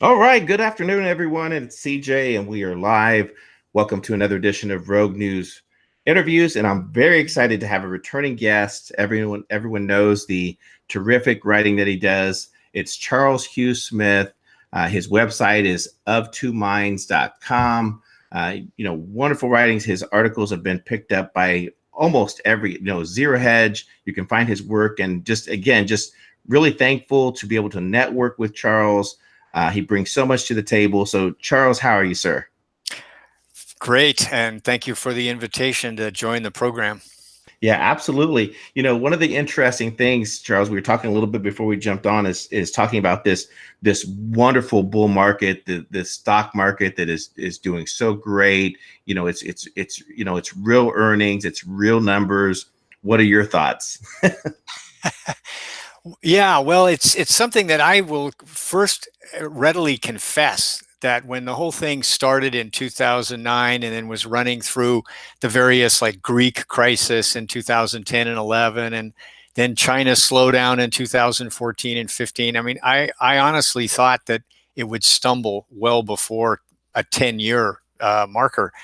All right, good afternoon, everyone. It's CJ, and we are live. Welcome to another edition of Rogue News Interviews, and I'm very excited to have a returning guest. Everyone knows the terrific writing that he does. It's Charles Hugh Smith. His website is of2minds.com. Wonderful writings. His articles have been picked up by almost every, Zero Hedge. You can find his work, and just really thankful to be able to network with Charles. He brings so much to the table. So, Charles, how are you, sir? Great, and thank you for the invitation to join the program. Yeah, absolutely. One of the interesting things, Charles, we were talking a little bit before we jumped on, is talking about this wonderful bull market, the stock market that is doing so great. It's real earnings, it's real numbers. What are your thoughts? Yeah, well, it's something that I will first readily confess that when the whole thing started in 2009 and then was running through the various like Greek crisis in 2010 and 11 and then China slowdown in 2014 and 15. I mean, I honestly thought that it would stumble well before a 10-year marker.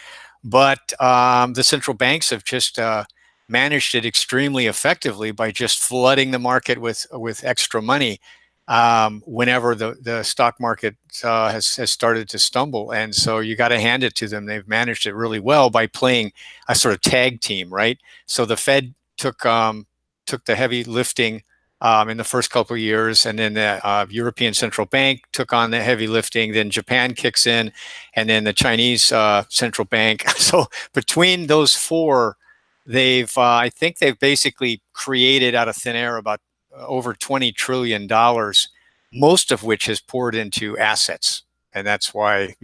But the central banks have just managed it extremely effectively by just flooding the market with extra money whenever the stock market has started to stumble. And so you got to hand it to them. They've managed it really well by playing a sort of tag team, right? So the Fed took the heavy lifting in the first couple of years, and then the European Central Bank took on the heavy lifting. Then Japan kicks in, and then the Chinese Central Bank. So between those four, I think they've basically created out of thin air about over $20 trillion, most of which has poured into assets. And that's why,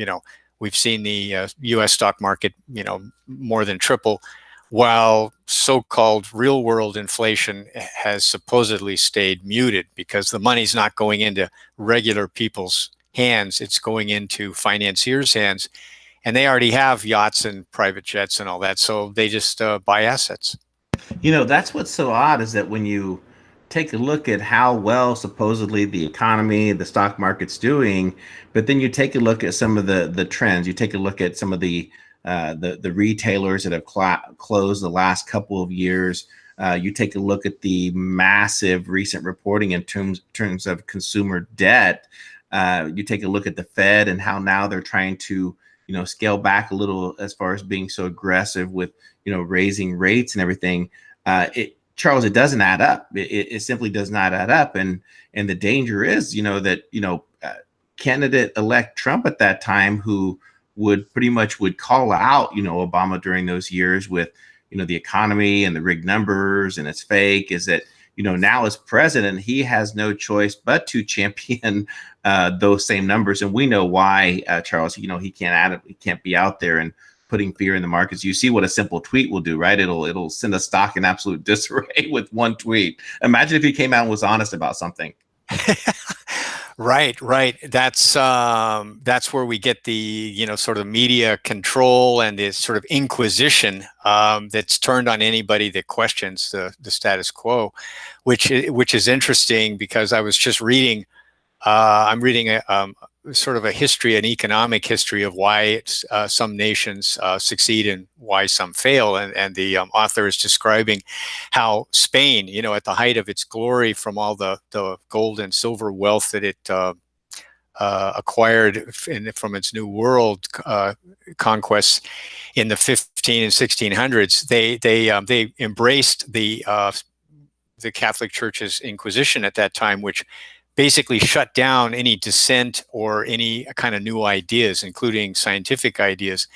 we've seen the U.S. stock market, more than triple, while so-called real-world inflation has supposedly stayed muted because the money's not going into regular people's hands. It's going into financiers' hands. And they already have yachts and private jets and all that. So they just buy assets. That's what's so odd is that when you take a look at how well supposedly the economy, the stock market's doing, but then you take a look at some of the trends. You take a look at some of the retailers that have closed the last couple of years. You take a look at the massive recent reporting in terms of consumer debt. You take a look at the Fed and how now they're trying to scale back a little as far as being so aggressive with raising rates and everything. Charles, it doesn't add up. It simply does not add up, and the danger is that candidate-elect Trump at that time, who would call out Obama during those years with the economy and the rigged numbers and it's fake, is that now as president he has no choice but to champion those same numbers, and we know why, Charles. He can't be out there and putting fear in the markets. You see what a simple tweet will do, right? It'll send a stock in absolute disarray with one tweet. Imagine if he came out and was honest about something. Right. That's where we get the sort of media control and this sort of inquisition that's turned on anybody that questions the status quo, which is interesting because I was just reading. I'm reading a sort of a history, an economic history of why some nations succeed and why some fail. And the author is describing how Spain, at the height of its glory from all the gold and silver wealth that it acquired from its New World conquests in the 15 and 1600s, they embraced the Catholic Church's Inquisition at that time, which basically shut down any dissent or any kind of new ideas, including scientific ideas.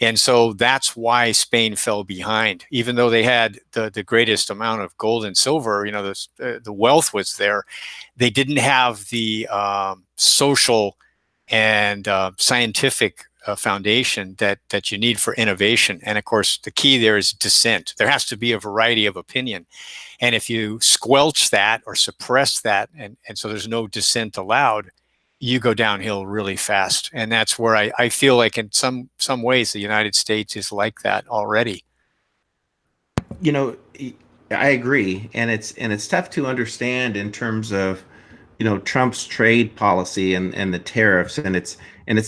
And so that's why Spain fell behind. Even though they had the greatest amount of gold and silver, the wealth was there, they didn't have the social and scientific foundation that you need for innovation. And of course, the key there is dissent. There has to be a variety of opinion. And if you squelch that or suppress that, and so there's no dissent allowed, you go downhill really fast. And that's where I feel like in some ways the United States is like that already. I agree, and it's tough to understand in terms of Trump's trade policy and the tariffs, and it's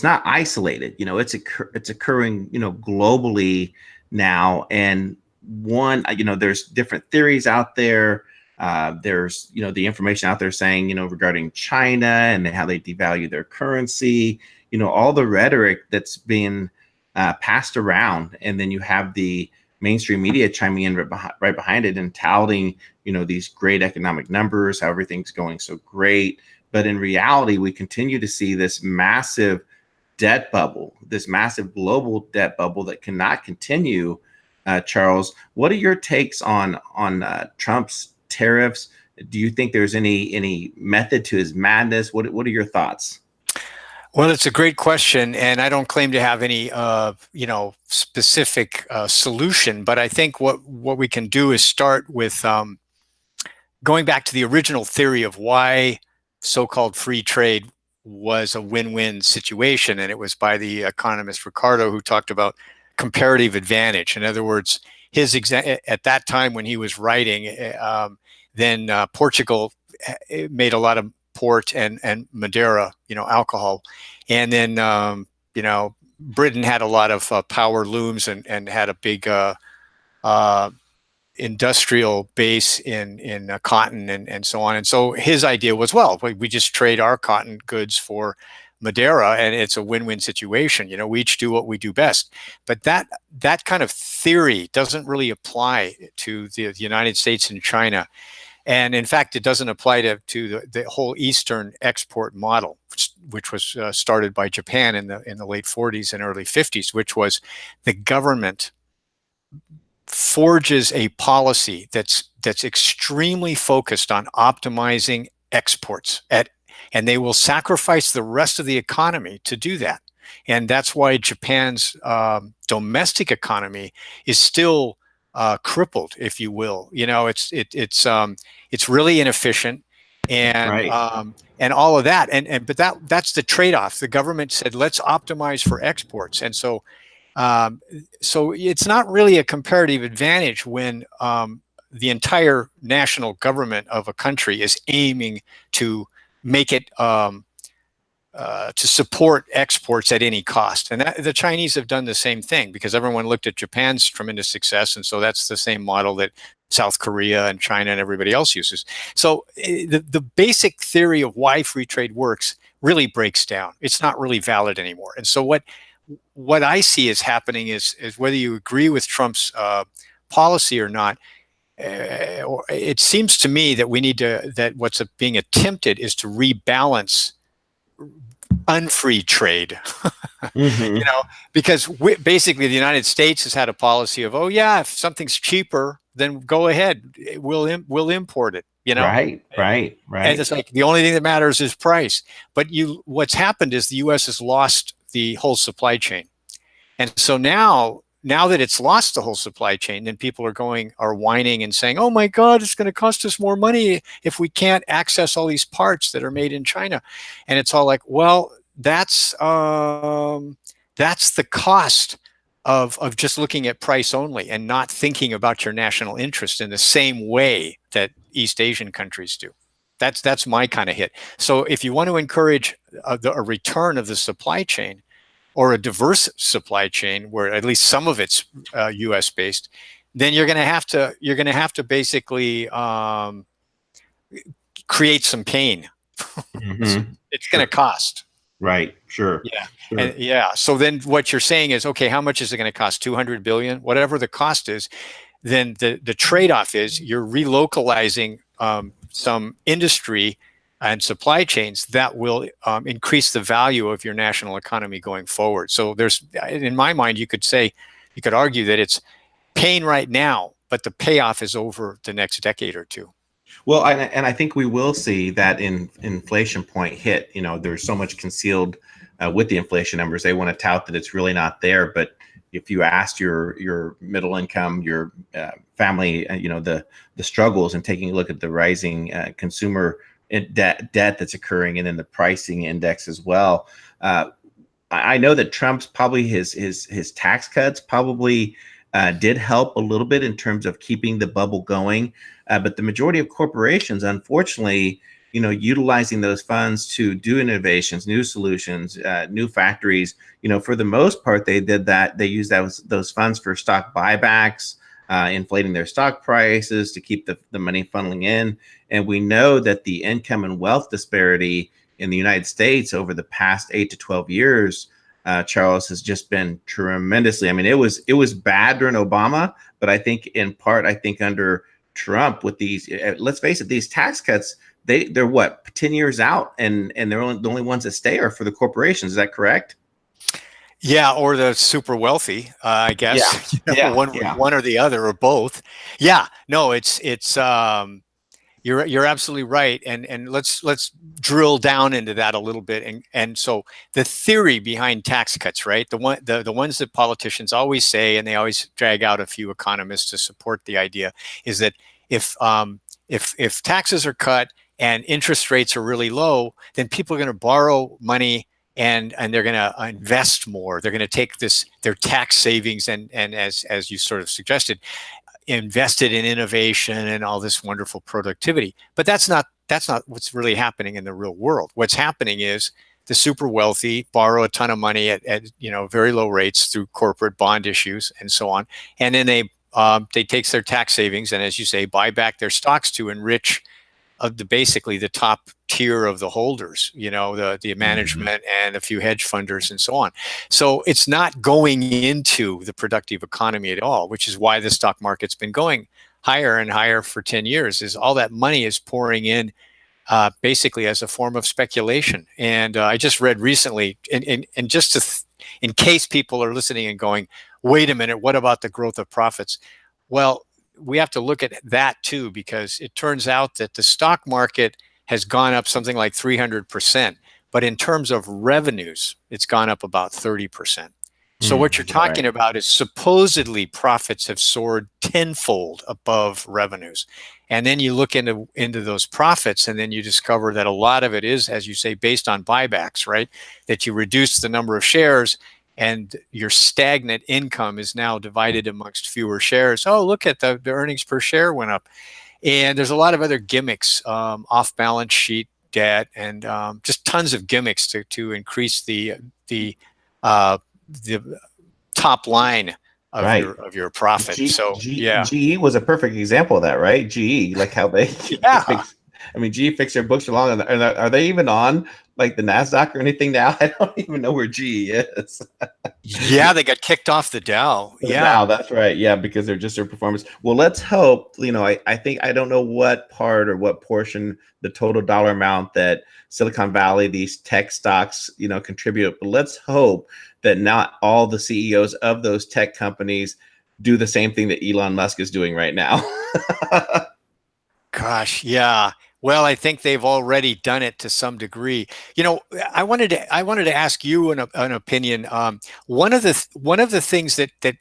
not isolated. It's occurring globally now. And one, there's different theories out there. There's the information out there saying regarding China and how they devalue their currency. All the rhetoric that's being passed around, and then you have the mainstream media chiming in right behind it and touting these great economic numbers, how everything's going so great. But in reality, we continue to see this massive debt bubble, this massive global debt bubble that cannot continue. Charles, what are your takes on Trump's tariffs? Do you think there's any method to his madness? What are your thoughts? Well, it's a great question, and I don't claim to have any, specific solution. But I think what we can do is start with going back to the original theory of why so-called free trade was a win-win situation, and it was by the economist Ricardo, who talked about comparative advantage. In other words, at that time when he was writing, then Portugal made a lot of port and Madeira, alcohol, and then Britain had a lot of power looms and had a big industrial base in cotton and so on. And so his idea was, well, we just trade our cotton goods for Madeira, and it's a win-win situation. We each do what we do best. But that kind of theory doesn't really apply to the United States and China. And in fact, it doesn't apply to the whole Eastern export model, which was started by Japan in the late 40s and early 50s, which was the government forges a policy that's extremely focused on optimizing exports, and they will sacrifice the rest of the economy to do that. And that's why Japan's domestic economy is still crippled, if you will. It's really inefficient, and Right. And all of that. But that's the trade-off. The government said, let's optimize for exports, and so it's not really a comparative advantage when the entire national government of a country is aiming to make it to support exports at any cost. And the Chinese have done the same thing, because everyone looked at Japan's tremendous success. And so that's the same model that South Korea and China and everybody else uses. So the basic theory of why free trade works really breaks down. It's not really valid anymore. And so what I see is happening is whether you agree with Trump's policy or not, it seems to me that that what's being attempted is to rebalance unfree trade. Mm-hmm. Because basically the United States has had a policy of, oh yeah, if something's cheaper, then go ahead, we'll import it. Right. And it's like the only thing that matters is price. But what's happened is the U.S. has lost the whole supply chain, and so now that it's lost the whole supply chain, then people are whining and saying, oh my God, it's going to cost us more money if we can't access all these parts that are made in China. And it's all like, well, that's the cost of just looking at price only and not thinking about your national interest in the same way that East Asian countries do. That's my kind of hit. So if you want to encourage a return of the supply chain, or a diverse supply chain where at least some of it's U.S. based, then you're going to have to basically create some pain. Mm-hmm. It's going to cost. Right. Sure. Yeah. Sure. And yeah. So then what you're saying is, okay, how much is it going to cost? 200 billion, whatever the cost is. Then the trade-off is you're relocalizing some industry and supply chains that will increase the value of your national economy going forward. So in my mind, you could argue that it's pain right now, but the payoff is over the next decade or two. Well, and I think we will see that inflation point hit. There's so much concealed with the inflation numbers. They want to tout that it's really not there, but if you asked your middle income, your family, the struggles, and taking a look at the rising consumer debt that's occurring, and then the pricing index as well. I know that Trump's probably his tax cuts probably did help a little bit in terms of keeping the bubble going, but the majority of corporations, unfortunately, utilizing those funds to do innovations, new solutions, new factories. For the most part, they did that. They used those funds for stock buybacks, inflating their stock prices to keep the money funneling in. And we know that the income and wealth disparity in the United States over the past 8 to 12 years, Charles, has just been tremendously. I mean, it was bad during Obama, but I think in part, under Trump with these, let's face it, these tax cuts, they're what, 10 years out, and they're the only ones that stay are for the corporations. Is that correct? Yeah, or the super wealthy, I Yeah, guess. yeah, One yeah. one or the other or both. Yeah, no, it's you're absolutely right, and let's drill down into that a little bit. And so the theory behind tax cuts, right? The ones that politicians always say, and they always drag out a few economists to support the idea, is that if if taxes are cut and interest rates are really low, then people are going to borrow money and they're going to invest more. They're going to take their tax savings and as you sort of suggested, invested in innovation and all this wonderful productivity. But that's not what's really happening in the real world. What's happening is the super wealthy borrow a ton of money at very low rates through corporate bond issues and so on, and then they take their tax savings and, as you say, buy back their stocks to enrich of basically the top tier of the holders, the Mhm. management and a few hedge funders and so on. So it's not going into the productive economy at all, which is why the stock market's been going higher and higher for 10 years. Is all that money is pouring in basically as a form of speculation. And I just read recently, and just in case people are listening and going, wait a minute, what about the growth of profits? Well, we have to look at that too, because it turns out that the stock market has gone up something like 300%. But in terms of revenues, it's gone up about 30%. So what you're talking Right. about is supposedly profits have soared tenfold above revenues. And then you look into those profits, and then you discover that a lot of it is, as you say, based on buybacks, right? That you reduce the number of shares and your stagnant income is now divided amongst fewer shares. Oh, look at the earnings per share went up. And there's a lot of other gimmicks, off balance sheet debt, and just tons of gimmicks to increase the uh, the top line of Right. your profit. So yeah, GE was a perfect example of that, right? GE, like how they yeah, fix. I mean, GE fixed their books along. Are they even on like the Nasdaq or anything now? I don't even know where GE is. yeah. They got kicked off the Dow. Yeah. Now that's right. Yeah, because they're just their performance. Well, let's hope, I think I don't know what part or what portion the total dollar amount that Silicon Valley, these tech stocks, contribute, but let's hope that not all the CEOs of those tech companies do the same thing that Elon Musk is doing right now. Gosh, yeah. Well, I think they've already done it to some degree. I wanted to ask you an opinion. One of the things that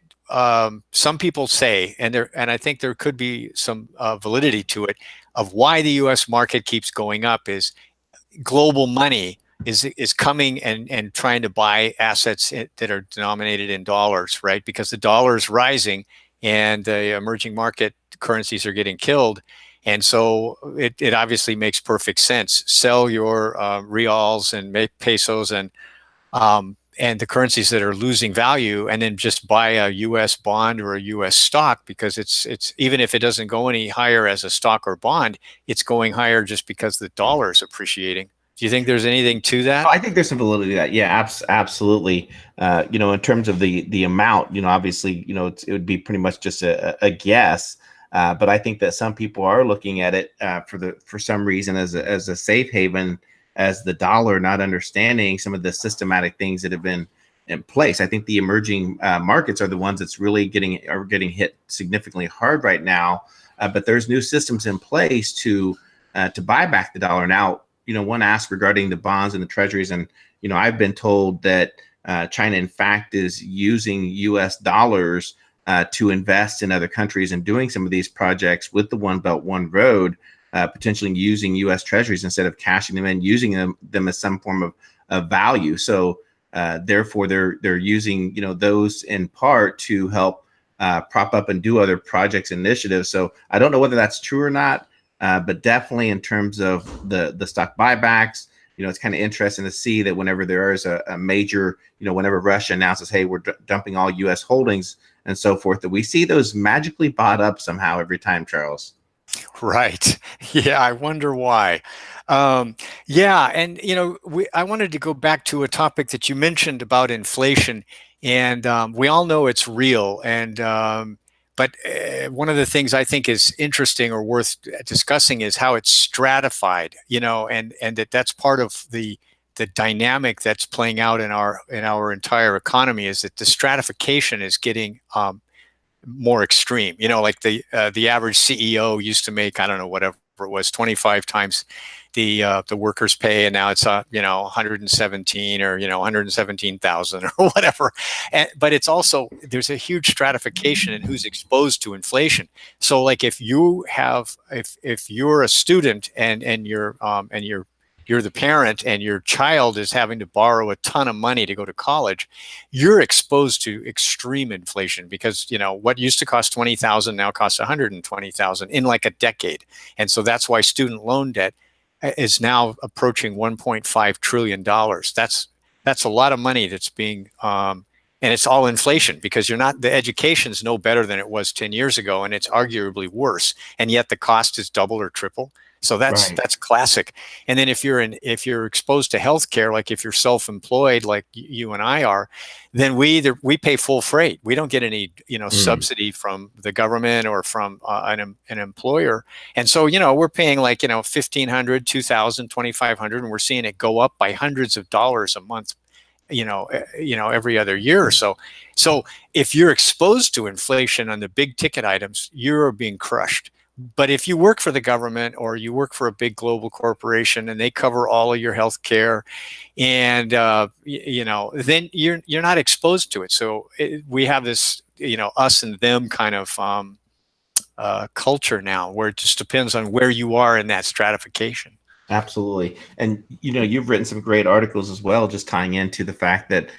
some people say, and I think there could be some validity to it, of why the U.S. market keeps going up is global money is coming and trying to buy assets that are denominated in dollars, right? Because the dollar is rising and the emerging market currencies are getting killed. And so it obviously makes perfect sense. Sell your reals and make pesos and the currencies that are losing value, and then just buy a U.S. bond or a U.S. stock, because it's even if it doesn't go any higher as a stock or bond, it's going higher just because the dollar is appreciating. Do you think there's anything to that? I think there's some validity to that. Yeah, absolutely. In terms of the amount, obviously, it would be pretty much just a guess. But I think that some people are looking at it for some reason as a safe haven, as the dollar, not understanding some of the systematic things that have been in place. I think the emerging markets are the ones that's really getting hit significantly hard right now. But there's new systems in place to buy back the dollar now. One asked regarding the bonds and the treasuries, and I've been told that China, in fact, is using U.S. dollars to invest in other countries and doing some of these projects with the One Belt, One Road, potentially using U.S. treasuries instead of cashing them in, using them as some form of value. So therefore, they're using those in part to help prop up and do other projects, initiatives. So I don't know whether that's true or not. but definitely in terms of the stock buybacks, it's kind of interesting to see that whenever there is a major, whenever Russia announces, hey, we're dumping all U.S. holdings and so forth, that we see those magically bought up somehow every time, Charles. Right. Yeah, I wonder why. Um, yeah, and I wanted to go back to a topic that you mentioned about inflation, and we all know it's real. And but one of the things I think is interesting or worth discussing is how it's stratified. And that's part of the dynamic that's playing out in our entire economy is that the stratification is getting more extreme. Like the average CEO used to make, I don't know, whatever it was, 25 times the workers' pay, and now it's 117 or 117,000 or whatever. But it's also, there's a huge stratification in who's exposed to inflation. So like if you're a student and you're the parent and your child is having to borrow a ton of money to go to college, you're exposed to extreme inflation because what used to cost 20,000 now costs 120,000 in like a decade. And so that's why student loan debt is now approaching 1.5 trillion dollars. That's a lot of money that's being and it's all inflation because the education's no better than it was 10 years ago, and it's arguably worse, and yet the cost is double or triple. So that's Right. classic. And then if you're exposed to healthcare, like if you're self-employed, like you and I are, then we pay full freight. We don't get any Mm. subsidy from the government or from an employer. And so we're paying like 1,500, 2,000, 2,500, and we're seeing it go up by hundreds of dollars a month. Every other year or so. So if you're exposed to inflation on the big ticket items, you're being crushed. But if you work for the government or you work for a big global corporation and they cover all of your health care, and then you're not exposed to it. So we have this us and them kind of culture now, where it just depends on where you are in that stratification. Absolutely. And you've written some great articles as well, just tying into the fact that,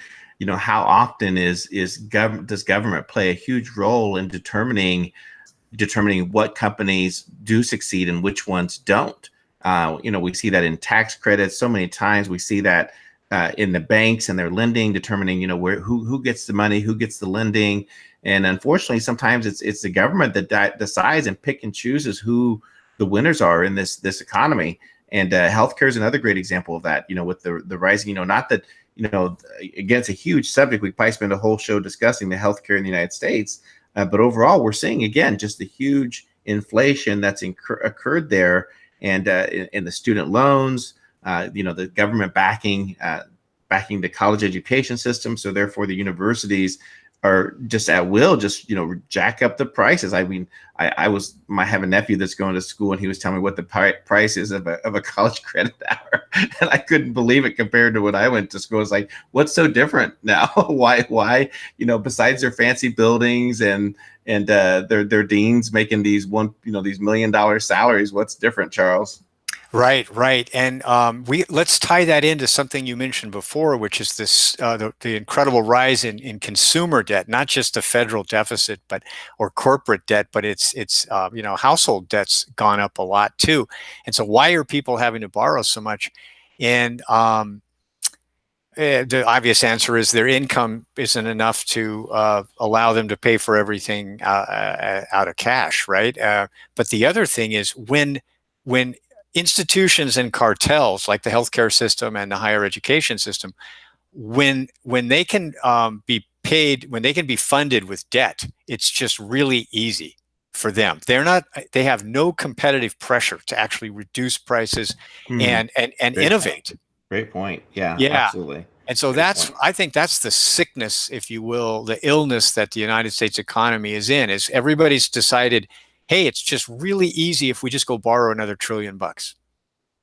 how often does government play a huge role in determining what companies do succeed and which ones don't. We see that in tax credits so many times. We see that in the banks and their lending, determining who gets the money, who gets the lending, and unfortunately, sometimes it's the government that decides and pick and chooses who the winners are in this economy. And healthcare is another great example of that. With the rising, not that again, it's a huge subject. We probably spend a whole show discussing the healthcare in the United States. But overall, we're seeing, again, just the huge inflation that's occurred there. And in the student loans, the government backing the college education system. So therefore, the universities are just at will, just jack up the prices. I mean, I have a nephew that's going to school, and he was telling me what the price is of a college credit hour, and I couldn't believe it compared to when I went to school. It's like, what's so different now? why besides their fancy buildings and their deans making these these $1 million salaries, what's different, Charles? Right. And let's tie that into something you mentioned before, which is this the incredible rise in consumer debt, not just the federal deficit, or corporate debt, but it's household debt's gone up a lot too. And so why are people having to borrow so much? And the obvious answer is their income isn't enough to allow them to pay for everything out of cash, right? But the other thing is when institutions and cartels like the healthcare system and the higher education system, when they can be paid, when they can be funded with debt, it's just really easy for them. They have no competitive pressure to actually reduce prices Hmm. and Great, innovate. great point. Yeah, Yeah. absolutely. And so Great point. I think that's the sickness, if you will, the illness that the United States economy is everybody's decided, hey, it's just really easy if we just go borrow another $1 trillion.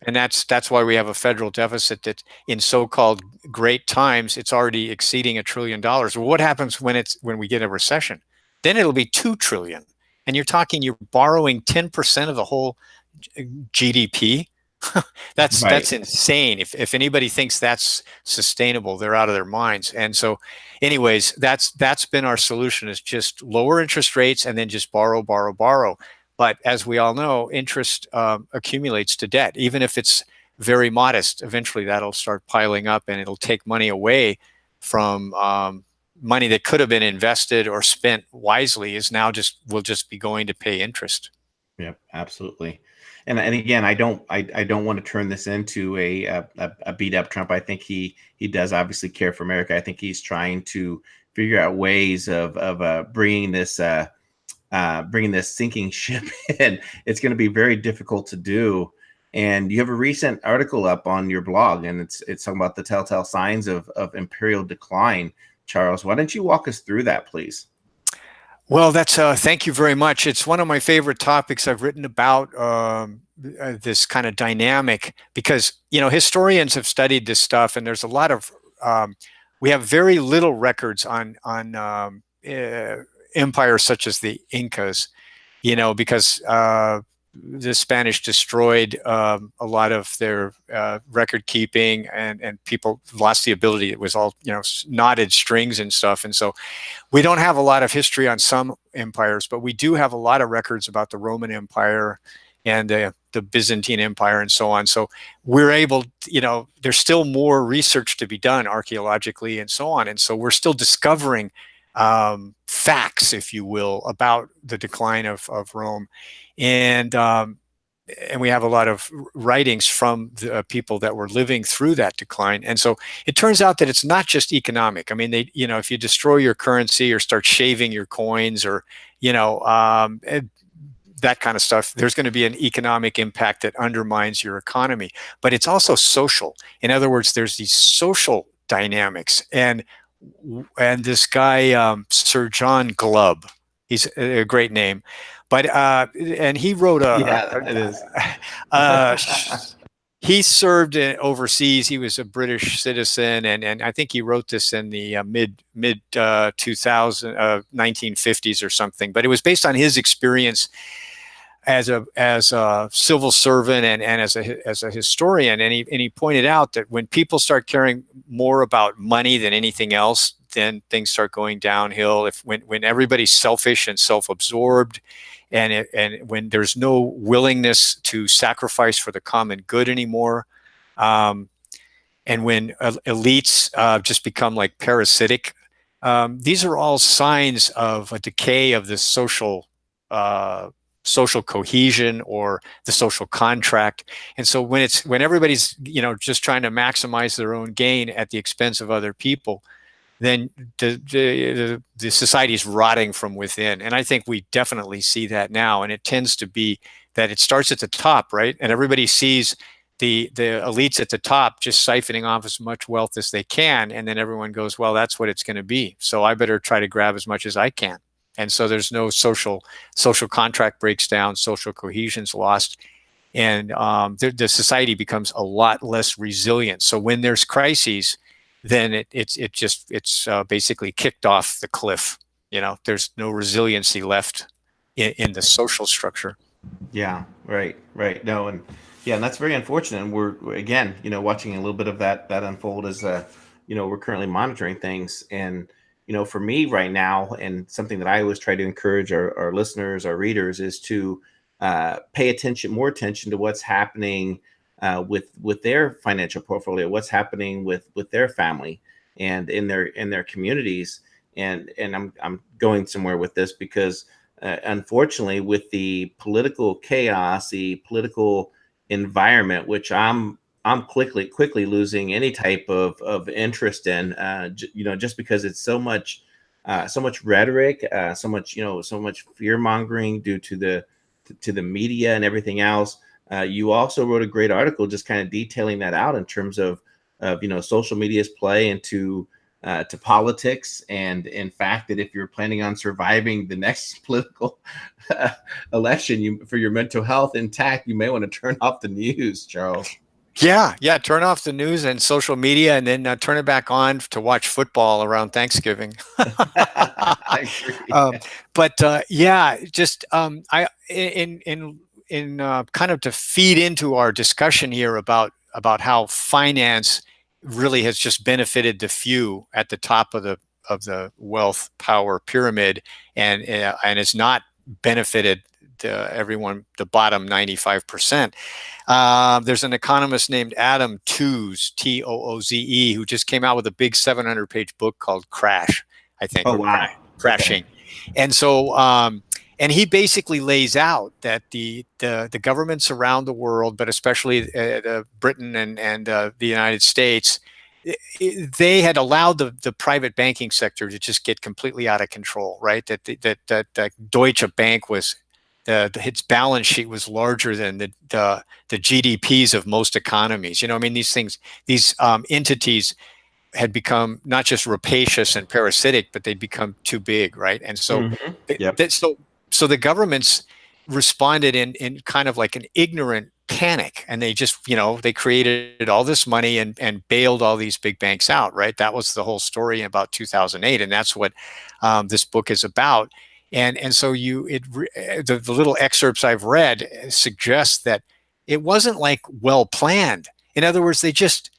And that's why we have a federal deficit that in so-called great times, it's already exceeding $1 trillion. Well, what happens when we get a recession? Then it'll be 2 trillion. And you're borrowing 10% of the whole GDP. That's Right. insane. If anybody thinks that's sustainable, they're out of their minds. And so, anyways, that's been our solution, is just lower interest rates and then just borrow, borrow, borrow. But as we all know, interest accumulates to debt. Even if it's very modest, eventually that'll start piling up, and it'll take money away from money that could have been invested or spent wisely is now just will just be going to pay interest. Yep, absolutely. And again, I don't want to turn this into a beat up Trump. I think he does obviously care for America. I think he's trying to figure out ways of bringing this sinking ship in. It's going to be very difficult to do. And you have a recent article up on your blog, and it's talking about the telltale signs of imperial decline. Charles, why don't you walk us through that, please? Well, that's thank you very much. It's one of my favorite topics. I've written about this kind of dynamic because historians have studied this stuff, and there's a lot of we have very little records on empires such as the Incas, because the Spanish destroyed a lot of their record keeping, and people lost the ability. It was all knotted strings and stuff, and so we don't have a lot of history on some empires, but we do have a lot of records about the Roman Empire and the Byzantine Empire and so on. So we're able, there's still more research to be done archaeologically and so on. And so we're still discovering facts, if you will, about the decline of Rome. And we have a lot of writings from the people that were living through that decline. And so it turns out that it's not just economic. I mean, if you destroy your currency or start shaving your coins or, that kind of stuff, there's going to be an economic impact that undermines your economy. But it's also social. In other words, there's these social dynamics. And this guy, Sir John Glubb, he's a great name. But and he wrote it is. He served overseas. He was a British citizen, and I think he wrote this in the mid 1950s or something. But it was based on his experience as a civil servant and as a historian. And he pointed out that when people start caring more about money than anything else, then things start going downhill. When everybody's selfish and self-absorbed, and when there's no willingness to sacrifice for the common good anymore, and when elites just become like parasitic, these are all signs of a decay of the social cohesion or the social contract. And so when everybody's just trying to maximize their own gain at the expense of other people, then the society is rotting from within. And I think we definitely see that now. And it tends to be that it starts at the top, right? And everybody sees the elites at the top just siphoning off as much wealth as they can. And then everyone goes, well, that's what it's going to be. So I better try to grab as much as I can. And so there's no social contract breaks down, social cohesion's lost. And the society becomes a lot less resilient. So when there's crises, then it's basically kicked off the cliff. There's no resiliency left in the social structure. Yeah, right. No, and that's very unfortunate. And we're again, watching a little bit of that unfold as we're currently monitoring things. And for me right now, and something that I always try to encourage our listeners, our readers, is to pay more attention to what's happening with their financial portfolio, what's happening with their family and in their communities. And I'm going somewhere with this because unfortunately, with the political chaos, the political environment, which I'm quickly losing any type of interest in, just because it's so much rhetoric, so much fear mongering due to the media and everything else. You also wrote a great article just kind of detailing that out in terms of social media's play into to politics, and in fact that if you're planning on surviving the next political election, for your mental health intact, you may want to turn off the news, Charles. Yeah, turn off the news and social media, and then turn it back on to watch football around Thanksgiving. I agree. I in kind of to feed into our discussion here about how finance really has just benefited the few at the top of the wealth power pyramid, and it's not benefited everyone, the bottom 95%. There's an economist named Adam Tooze, Tooze, who just came out with a big 700-page book called Crash, I think, Oh, or wow. Crashing. Okay. And so, and he basically lays out that the governments around the world, but especially Britain and the United States, they had allowed the private banking sector to just get completely out of control, right? That Deutsche Bank was its balance sheet was larger than the GDPs of most economies. You know, I mean, these entities had become not just rapacious and parasitic, but they'd become too big, right? And so, Mm-hmm. Yep. so the governments responded in kind of like an ignorant panic, and they just, they created all this money and bailed all these big banks out, right? That was the whole story in about 2008, and that's what this book is about. And so the little excerpts I've read suggest that it wasn't like well planned. In other words, they just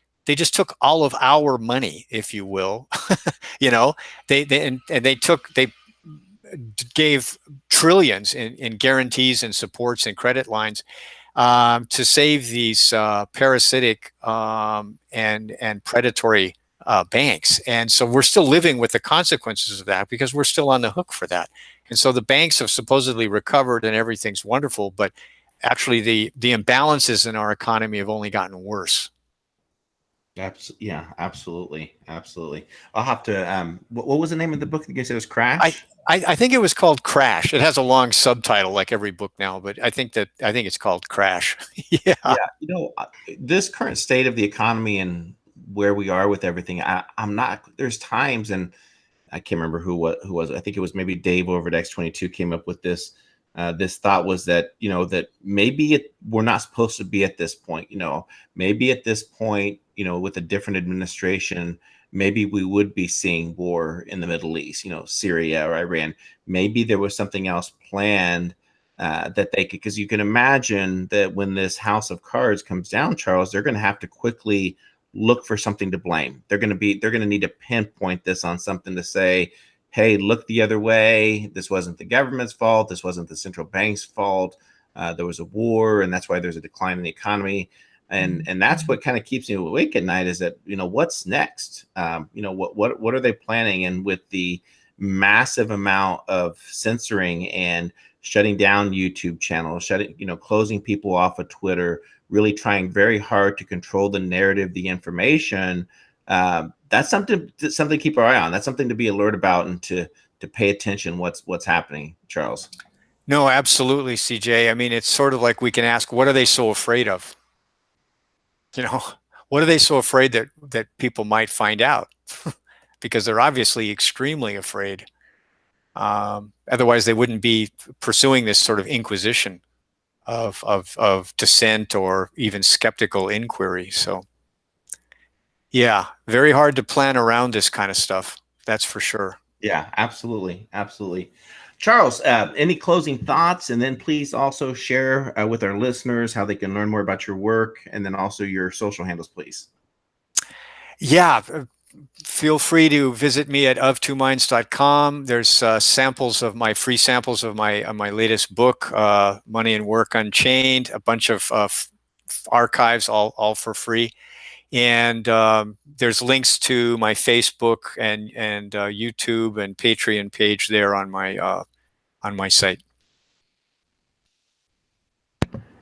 took all of our money, if you will. you know, they gave trillions in guarantees and supports and credit lines to save these parasitic and predatory banks. And so we're still living with the consequences of that because we're still on the hook for that. And so the banks have supposedly recovered and everything's wonderful, but actually the imbalances in our economy have only gotten worse. Yeah, absolutely. Absolutely. I'll have to, what was the name of the book that you said it was I, Crash? I think it was called Crash. It has a long subtitle like every book now, but I think it's called Crash. Yeah. Yeah. This current state of the economy and where we are with everything, I'm not, there's times, and I can't remember who was. I think it was maybe Dave over at X22 came up with this. This thought was that that maybe we're not supposed to be at this point. Maybe at this point, with a different administration, maybe we would be seeing war in the Middle East. Syria or Iran. Maybe there was something else planned that they could, because you can imagine that when this house of cards comes down, Charles, they're going to have to quickly look for something to blame. They're going to need to pinpoint this on something to say, hey, look the other way. This wasn't the government's fault. This wasn't the central bank's fault. There was a war, and that's why there's a decline in the economy. And that's what kind of keeps me awake at night, is that, what's next? What are they planning? And with the massive amount of censoring and shutting down YouTube channels, closing people off of Twitter, really trying very hard to control the narrative, the information. That's something to keep our eye on. That's something to be alert about and to pay attention what's happening, Charles. No, absolutely, CJ. I mean, it's sort of like we can ask, what are they so afraid of? What are they so afraid that people might find out? Because they're obviously extremely afraid. Otherwise, they wouldn't be pursuing this sort of inquisition of dissent or even skeptical inquiry. So, yeah, very hard to plan around this kind of stuff. That's for sure. Yeah, absolutely. Absolutely. Charles, any closing thoughts? And then please also share with our listeners how they can learn more about your work, and then also your social handles, please. Yeah, feel free to visit me at of2minds.com. There's samples of free samples of my latest book, Money and Work Unchained, a bunch of archives, all for free. And there's links to my Facebook and YouTube and Patreon page there on my site.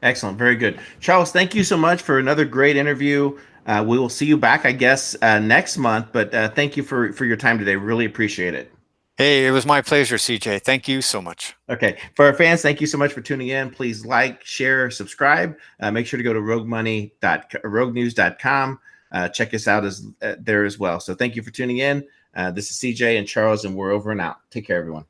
Excellent. Very good. Charles, thank you so much for another great interview. We will see you back, I guess, next month. But thank you for your time today. Really appreciate it. Hey, it was my pleasure, CJ. Thank you so much. Okay. For our fans, thank you so much for tuning in. Please like, share, subscribe. Make sure to go to roguenews.com. Check us out there as well. So thank you for tuning in. This is CJ and Charles, and we're over and out. Take care, everyone.